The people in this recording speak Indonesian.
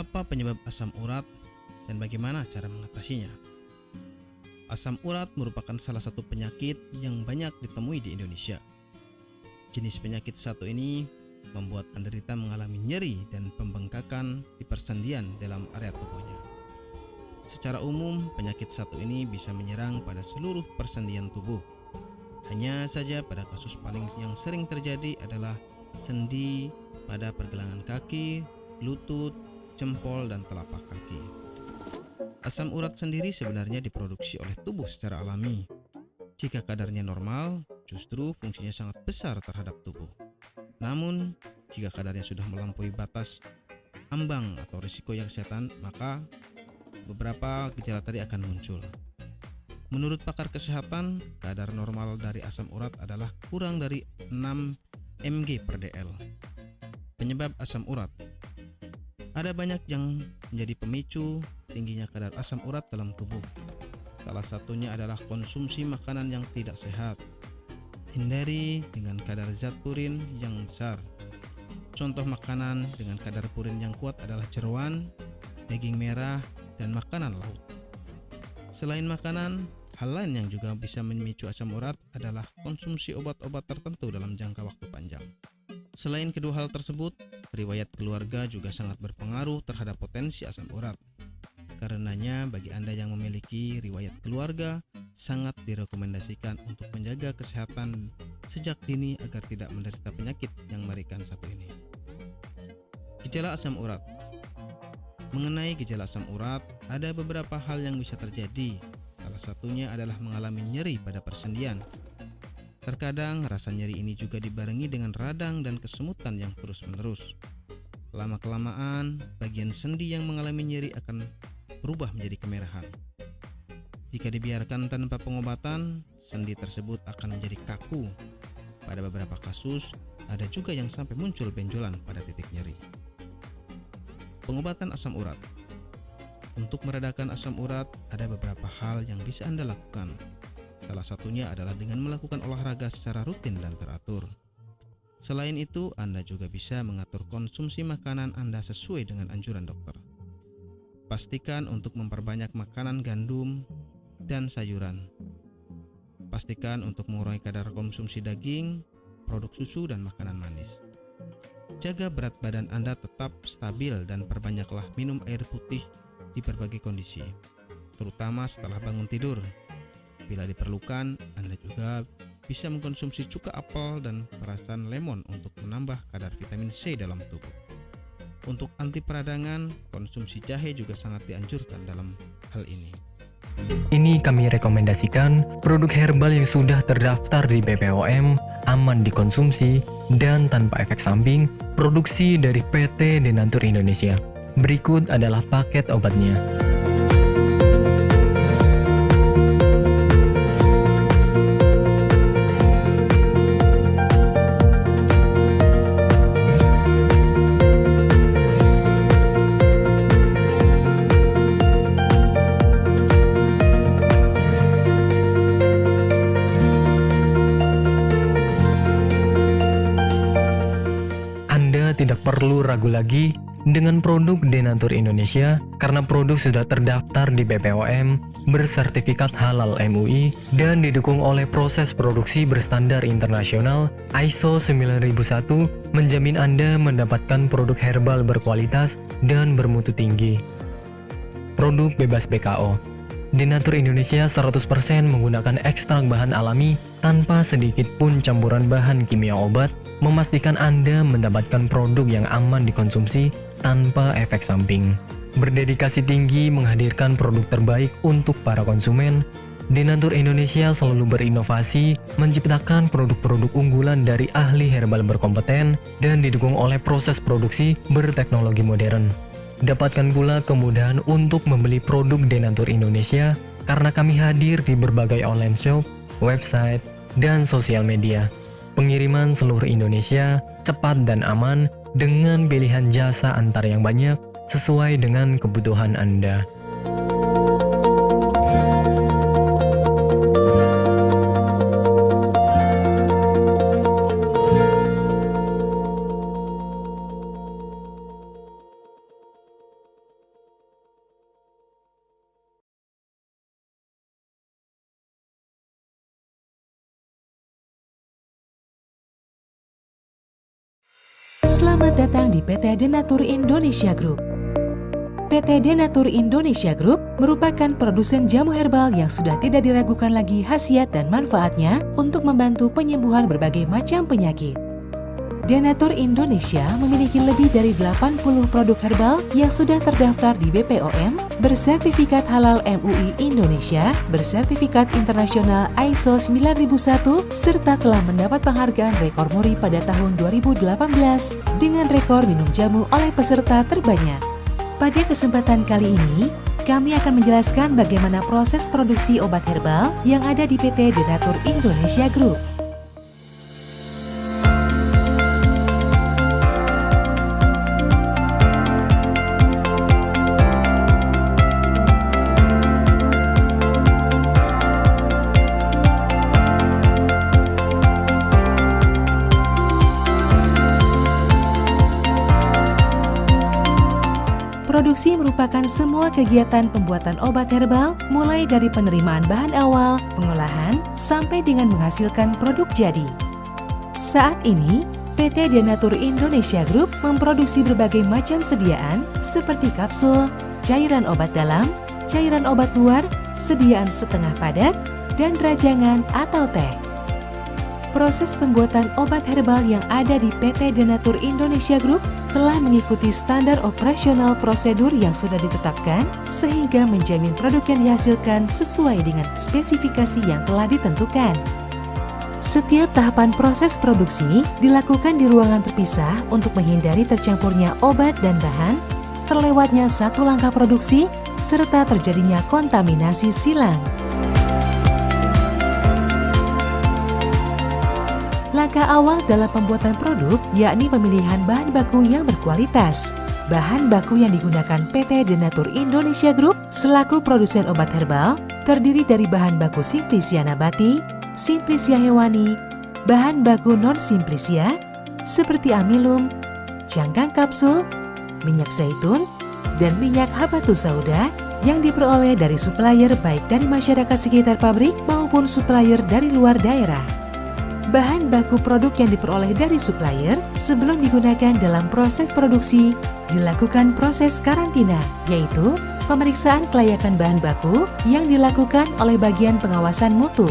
Apa penyebab asam urat dan bagaimana cara mengatasinya? Asam urat merupakan salah satu penyakit yang banyak ditemui di Indonesia. Jenis penyakit satu ini membuat penderita mengalami nyeri dan pembengkakan di persendian dalam area tubuhnya. Secara umum, penyakit satu ini bisa menyerang pada seluruh persendian tubuh. Hanya saja pada kasus paling yang sering terjadi adalah sendi pada pergelangan kaki, lutut, jempol, dan telapak kaki. Asam urat sendiri sebenarnya diproduksi oleh tubuh secara alami. Jika kadarnya normal, justru fungsinya sangat besar terhadap tubuh. Namun, jika kadarnya sudah melampaui batas ambang atau risiko yang kesehatan, maka beberapa gejala tadi akan muncul. Menurut pakar kesehatan, kadar normal dari asam urat adalah kurang dari 6 mg per dl. Penyebab asam urat. Ada banyak yang menjadi pemicu tingginya kadar asam urat dalam tubuh. Salah satunya adalah konsumsi makanan yang tidak sehat. Hindari dengan kadar zat purin yang besar. Contoh makanan dengan kadar purin yang kuat adalah jeroan, daging merah, dan makanan laut. Selain makanan, hal lain yang juga bisa memicu asam urat adalah konsumsi obat-obat tertentu dalam jangka waktu panjang. Selain kedua hal tersebut, riwayat keluarga juga sangat berpengaruh terhadap potensi asam urat. Karenanya, bagi Anda yang memiliki riwayat keluarga, sangat direkomendasikan untuk menjaga kesehatan sejak dini agar tidak menderita penyakit yang mengerikan satu ini. Gejala asam urat. Mengenai gejala asam urat, ada beberapa hal yang bisa terjadi. Salah satunya adalah mengalami nyeri pada persendian. Terkadang rasa nyeri ini juga dibarengi dengan radang dan kesemutan yang terus-menerus. Lama-kelamaan, bagian sendi yang mengalami nyeri akan berubah menjadi kemerahan. Jika dibiarkan tanpa pengobatan, sendi tersebut akan menjadi kaku. Pada beberapa kasus, ada juga yang sampai muncul benjolan pada titik nyeri. Pengobatan asam urat. Untuk meredakan asam urat, ada beberapa hal yang bisa Anda lakukan. Salah satunya adalah dengan melakukan olahraga secara rutin dan teratur. Selain itu, Anda juga bisa mengatur konsumsi makanan Anda sesuai dengan anjuran dokter. Pastikan untuk memperbanyak makanan gandum dan sayuran. Pastikan untuk mengurangi kadar konsumsi daging, produk susu, dan makanan manis. Jaga berat badan Anda tetap stabil dan perbanyaklah minum air putih di berbagai kondisi, terutama setelah bangun tidur. Bila diperlukan, Anda juga bisa mengkonsumsi cuka apel dan perasan lemon untuk menambah kadar vitamin C dalam tubuh. Untuk anti peradangan, konsumsi jahe juga sangat dianjurkan dalam hal ini. Ini kami rekomendasikan produk herbal yang sudah terdaftar di BPOM, aman dikonsumsi, dan tanpa efek samping, produksi dari PT Denatur Indonesia. Berikut adalah paket obatnya. Tidak perlu ragu lagi dengan produk Denatur Indonesia karena produk sudah terdaftar di BPOM, bersertifikat halal MUI, dan didukung oleh proses produksi berstandar internasional ISO 9001 menjamin Anda mendapatkan produk herbal berkualitas dan bermutu tinggi. Produk bebas BKO. Denatur Indonesia 100% menggunakan ekstrak bahan alami tanpa sedikit pun campuran bahan kimia obat, memastikan Anda mendapatkan produk yang aman dikonsumsi tanpa efek samping. Berdedikasi tinggi menghadirkan produk terbaik untuk para konsumen, Denatur Indonesia selalu berinovasi, menciptakan produk-produk unggulan dari ahli herbal berkompeten dan didukung oleh proses produksi berteknologi modern. Dapatkan pula kemudahan untuk membeli produk Denatur Indonesia karena kami hadir di berbagai online shop, website, dan sosial media. Pengiriman seluruh Indonesia cepat dan aman dengan pilihan jasa antar yang banyak sesuai dengan kebutuhan Anda. Selamat datang di PT Denatur Indonesia Group. PT Denatur Indonesia Group merupakan produsen jamu herbal yang sudah tidak diragukan lagi khasiat dan manfaatnya untuk membantu penyembuhan berbagai macam penyakit. Denatur Indonesia memiliki lebih dari 80 produk herbal yang sudah terdaftar di BPOM, bersertifikat halal MUI Indonesia, bersertifikat internasional ISO 9001, serta telah mendapat penghargaan rekor muri pada tahun 2018 dengan rekor minum jamu oleh peserta terbanyak. Pada kesempatan kali ini, kami akan menjelaskan bagaimana proses produksi obat herbal yang ada di PT Denatur Indonesia Group. Produksi merupakan semua kegiatan pembuatan obat herbal, mulai dari penerimaan bahan awal, pengolahan, sampai dengan menghasilkan produk jadi. Saat ini, PT Denatur Indonesia Group memproduksi berbagai macam sediaan seperti kapsul, cairan obat dalam, cairan obat luar, sediaan setengah padat, dan rajangan atau teh. Proses pembuatan obat herbal yang ada di PT Denatur Indonesia Group telah mengikuti standar operasional prosedur yang sudah ditetapkan sehingga menjamin produk yang dihasilkan sesuai dengan spesifikasi yang telah ditentukan. Setiap tahapan proses produksi dilakukan di ruangan terpisah untuk menghindari tercampurnya obat dan bahan, terlewatnya satu langkah produksi, serta terjadinya kontaminasi silang. Langkah awal dalam pembuatan produk yakni pemilihan bahan baku yang berkualitas. Bahan baku yang digunakan PT Denatur Indonesia Group selaku produsen obat herbal terdiri dari bahan baku Simplisia nabati, Simplisia hewani, bahan baku non-Simplisia seperti amilum, cangkang kapsul, minyak zaitun, dan minyak habatus sauda yang diperoleh dari supplier baik dari masyarakat sekitar pabrik maupun supplier dari luar daerah. Bahan baku produk yang diperoleh dari supplier sebelum digunakan dalam proses produksi dilakukan proses karantina, yaitu pemeriksaan kelayakan bahan baku yang dilakukan oleh bagian pengawasan mutu.